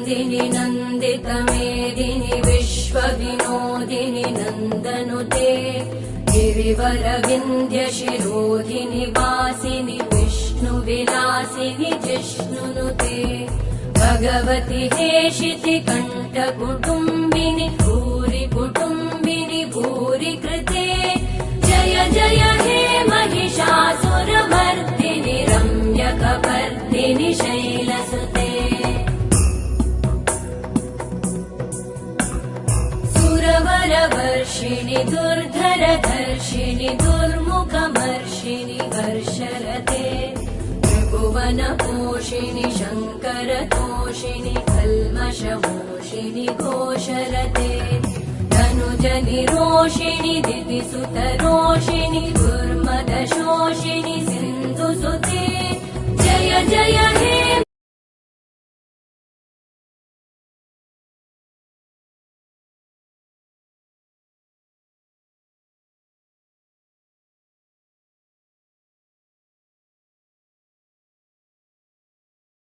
नन्दिनि नन्दितमेदिनि विश्वविनोदिनि नन्दनुते गिरिवरविन्ध्यशिरोधिनि वासिनि विष्णुविलासिनि जिष्णुनुते भगवति हेशिति कण्ठकुटुम्बिनि भूरि कुटुम्बिनि भूरि कृते जय जय हे महिषासुरमर्दिनि रम्यकपर्दिनि शैलसुते सुरवरवर्षिणि दुर्धरधर्षिणि दुर्मुखमर्षिणि वर्षरते त्रिभुवनपोषिणि शङ्करतोषिणि कल्मषमोषिणि घोषरते धनुजनिरोषिणि दितिसुतरोषिणि दुर्मदशोषिणि सिन्धुसुते जय जय हे